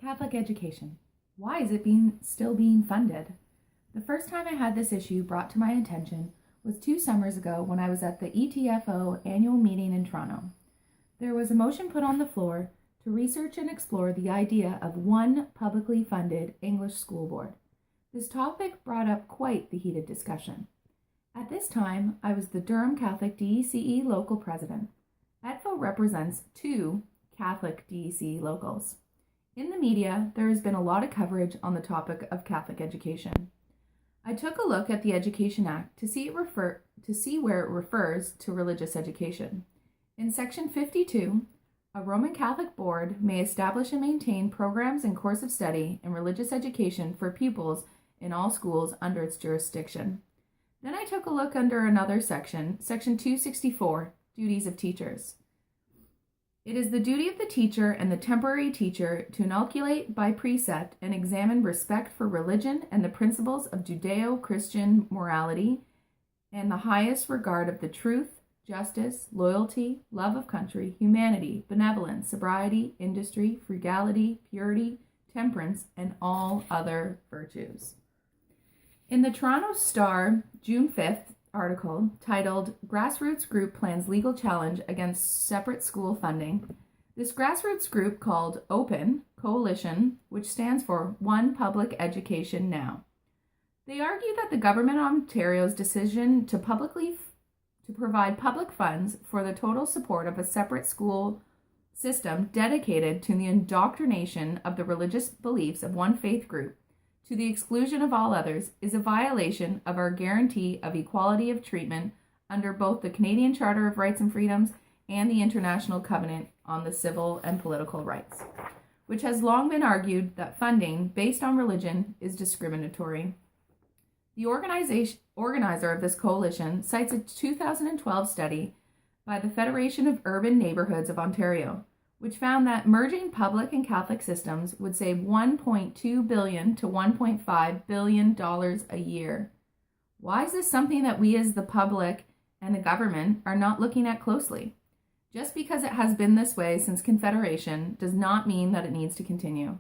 Catholic education. Why is it still being funded? The first time I had this issue brought to my attention was 2 summers ago when I was at the ETFO annual meeting in Toronto. There was a motion put on the floor to research and explore the idea of one publicly funded English school board. This topic brought up quite the heated discussion. At this time, I was the Durham Catholic DECE local president. ETFO represents 2 Catholic DECE locals. In the media, there has been a lot of coverage on the topic of Catholic education. I took a look at the Education Act to see where it refers to religious education. In Section 52, a Roman Catholic board may establish and maintain programs and course of study in religious education for pupils in all schools under its jurisdiction. Then I took a look under another section, Section 264, Duties of Teachers. It is the duty of the teacher and the temporary teacher to inculcate by precept and examine respect for religion and the principles of Judeo-Christian morality and the highest regard of the truth, justice, loyalty, love of country, humanity, benevolence, sobriety, industry, frugality, purity, temperance, and all other virtues. In the Toronto Star, June 5th, article titled Grassroots Group Plans Legal Challenge Against Separate School Funding, this grassroots group called OPEN Coalition, which stands for One Public Education Now. They argue that the government of Ontario's decision to provide public funds for the total support of a separate school system dedicated to the indoctrination of the religious beliefs of one faith group to the exclusion of all others is a violation of our guarantee of equality of treatment under both the Canadian Charter of Rights and Freedoms and the International Covenant on the Civil and Political Rights, which has long been argued that funding based on religion is discriminatory. The organizer of this coalition cites a 2012 study by the Federation of Urban Neighbourhoods of Ontario, which found that merging public and Catholic systems would save $1.2 billion to $1.5 billion a year. Why is this something that we as the public and the government are not looking at closely? Just because it has been this way since Confederation does not mean that it needs to continue.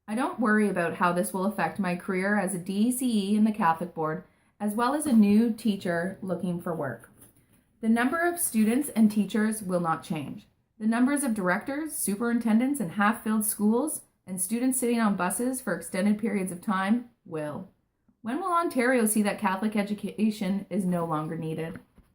I don't worry about how this will affect my career as a DECE in the Catholic Board, as well as a new teacher looking for work. The number of students and teachers will not change. The numbers of directors, superintendents, and half-filled schools and students sitting on buses for extended periods of time will. When will Ontario see that Catholic education is no longer needed?